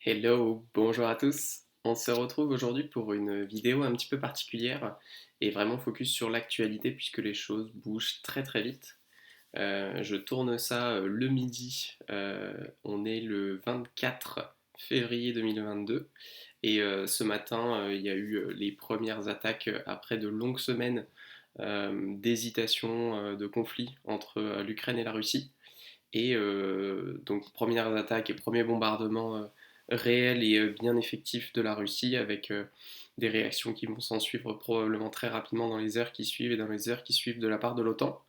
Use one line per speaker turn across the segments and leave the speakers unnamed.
Hello, bonjour à tous. On se retrouve aujourd'hui pour une vidéo un petit peu particulière et vraiment focus sur l'actualité puisque les choses bougent très très vite. Je tourne ça le midi. On est le 24 février 2022 et ce matin il y a eu les premières attaques après de longues semaines d'hésitation, de conflit entre l'Ukraine et la Russie. Et donc premières attaques et premiers bombardements réels et bien effectifs de la Russie avec des réactions qui vont s'en suivre probablement très rapidement dans les heures qui suivent et dans les heures qui suivent de la part de l'OTAN.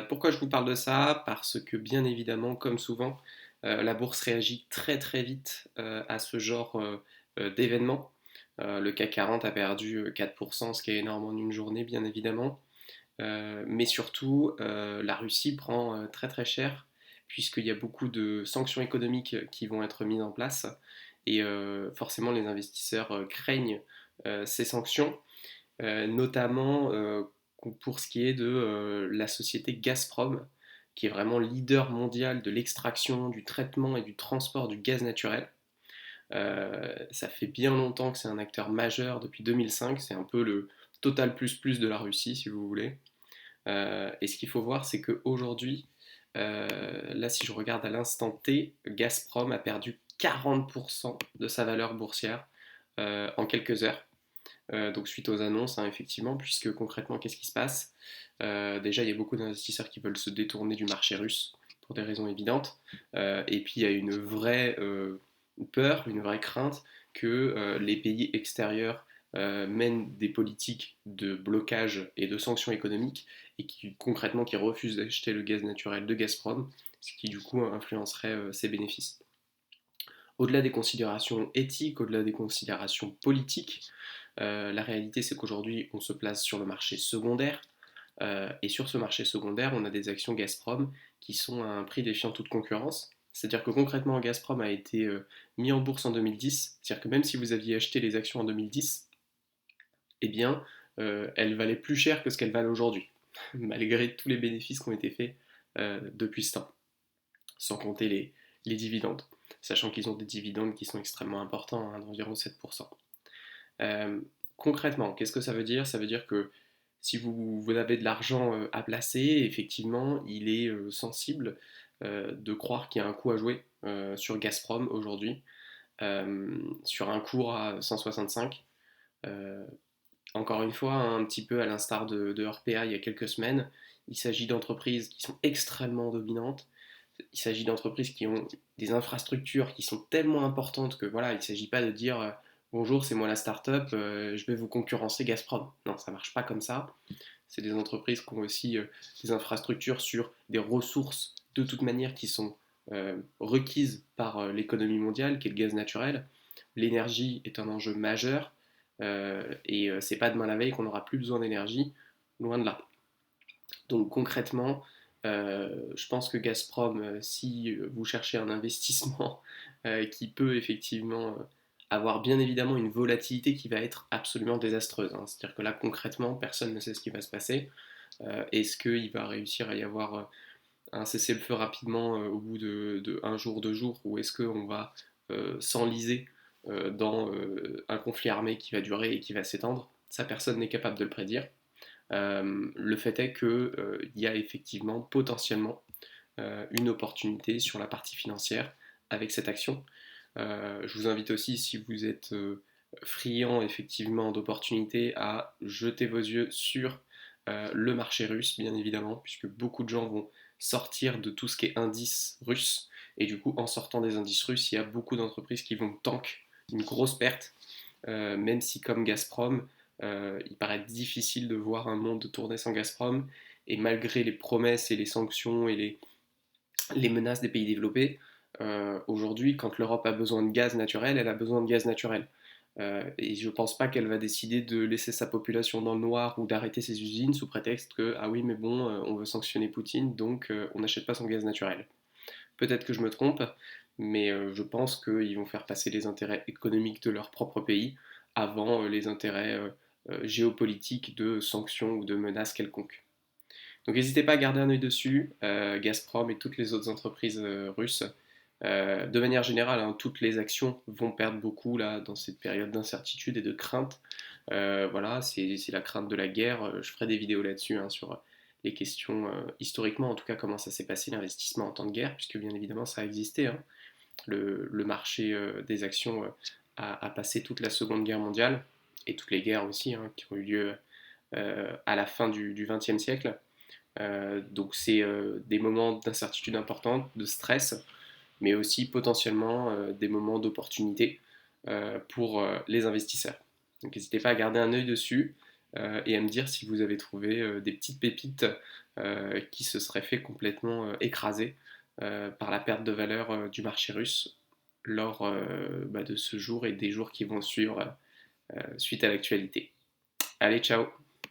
Pourquoi je vous parle de ça? Parce que bien évidemment, comme souvent, la bourse réagit très très vite à ce genre d'événements. Le CAC 40 a perdu 4%, ce qui est énorme en une journée, bien évidemment. Mais surtout, la Russie prend très très cher puisqu'il y a beaucoup de sanctions économiques qui vont être mises en place et forcément les investisseurs craignent ces sanctions, notamment pour ce qui est de la société Gazprom, qui est vraiment leader mondial de l'extraction, du traitement et du transport du gaz naturel. Ça fait bien longtemps que c'est un acteur majeur depuis 2005, c'est un peu le Total plus plus de la Russie si vous voulez. Et ce qu'il faut voir, c'est qu'aujourd'hui, là, si je regarde à l'instant T, Gazprom a perdu 40% de sa valeur boursière en quelques heures. Donc suite aux annonces, hein, effectivement, puisque concrètement, qu'est-ce qui se passe? Déjà, il y a beaucoup d'investisseurs qui veulent se détourner du marché russe pour des raisons évidentes. Et puis, il y a une vraie peur, une vraie crainte que les pays extérieurs mènent des politiques de blocage et de sanctions économiques et qui concrètement qui refusent d'acheter le gaz naturel de Gazprom, ce qui du coup influencerait ses bénéfices. Au-delà des considérations éthiques, au-delà des considérations politiques, la réalité c'est qu'aujourd'hui on se place sur le marché secondaire, et sur ce marché secondaire on a des actions Gazprom qui sont à un prix défiant toute concurrence. C'est-à-dire que concrètement Gazprom a été mis en bourse en 2010, c'est-à-dire que même si vous aviez acheté les actions en 2010, eh bien elles valaient plus cher que ce qu'elles valent aujourd'hui, malgré tous les bénéfices qui ont été faits depuis ce temps, sans compter les dividendes, sachant qu'ils ont des dividendes qui sont extrêmement importants, hein, d'environ 7%. Euh, Concrètement, qu'est-ce que ça veut dire? Ça veut dire que si vous avez de l'argent à placer, effectivement, il est sensible de croire qu'il y a un coup à jouer sur Gazprom aujourd'hui, sur un cours à 165. Euh, Encore une fois, hein, un petit peu à l'instar de RPA il y a quelques semaines, il s'agit d'entreprises qui sont extrêmement dominantes. Il s'agit d'entreprises qui ont des infrastructures qui sont tellement importantes que voilà, il ne s'agit pas de dire bonjour, c'est moi la start-up, je vais vous concurrencer Gazprom. Non, ça ne marche pas comme ça. C'est des entreprises qui ont aussi des infrastructures sur des ressources de toute manière qui sont requises par l'économie mondiale, qui est le gaz naturel. L'énergie est un enjeu majeur et c'est pas demain la veille qu'on n'aura plus besoin d'énergie, loin de là. Donc concrètement, je pense que Gazprom, si vous cherchez un investissement qui peut effectivement avoir bien évidemment une volatilité qui va être absolument désastreuse, hein. C'est-à-dire que là concrètement, personne ne sait ce qui va se passer. Est-ce qu'il va réussir à y avoir un cessez-le-feu rapidement au bout de un jour, 2 jours, ou est-ce qu'on va s'enliser dans un conflit armé qui va durer et qui va s'étendre? Ça, personne n'est capable de le prédire. Le fait est qu'il y a effectivement potentiellement une opportunité sur la partie financière avec cette action. Je vous invite aussi, si vous êtes friand effectivement d'opportunités, à jeter vos yeux sur le marché russe, bien évidemment, puisque beaucoup de gens vont sortir de tout ce qui est indice russe. Et du coup, en sortant des indices russes, il y a beaucoup d'entreprises qui vont tank une grosse perte, même si comme Gazprom, il paraît difficile de voir un monde tourner sans Gazprom. Et malgré les promesses et les sanctions et les menaces des pays développés, aujourd'hui, quand l'Europe a besoin de gaz naturel, elle a besoin de gaz naturel. Et je ne pense pas qu'elle va décider de laisser sa population dans le noir ou d'arrêter ses usines sous prétexte que, ah oui, mais bon, on veut sanctionner Poutine, donc on n'achète pas son gaz naturel. Peut-être que je me trompe, mais je pense qu'ils vont faire passer les intérêts économiques de leur propre pays avant les intérêts géopolitiques de sanctions ou de menaces quelconques. Donc n'hésitez pas à garder un œil dessus, Gazprom et toutes les autres entreprises russes. De manière générale, hein, toutes les actions vont perdre beaucoup là, dans cette période d'incertitude et de crainte. Voilà, c'est la crainte de la guerre. Je ferai des vidéos là-dessus, hein, sur les questions, historiquement en tout cas, comment ça s'est passé l'investissement en temps de guerre, puisque bien évidemment ça a existé, hein. Le marché des actions a passé toute la Seconde Guerre mondiale, et toutes les guerres aussi, hein, qui ont eu lieu à la fin du XXe siècle. Donc c'est des moments d'incertitude importante, de stress, mais aussi potentiellement des moments d'opportunité pour les investisseurs. Donc n'hésitez pas à garder un œil dessus et à me dire si vous avez trouvé des petites pépites qui se seraient fait complètement écraser par la perte de valeur du marché russe lors de ce jour et des jours qui vont suivre suite à l'actualité. Allez, ciao!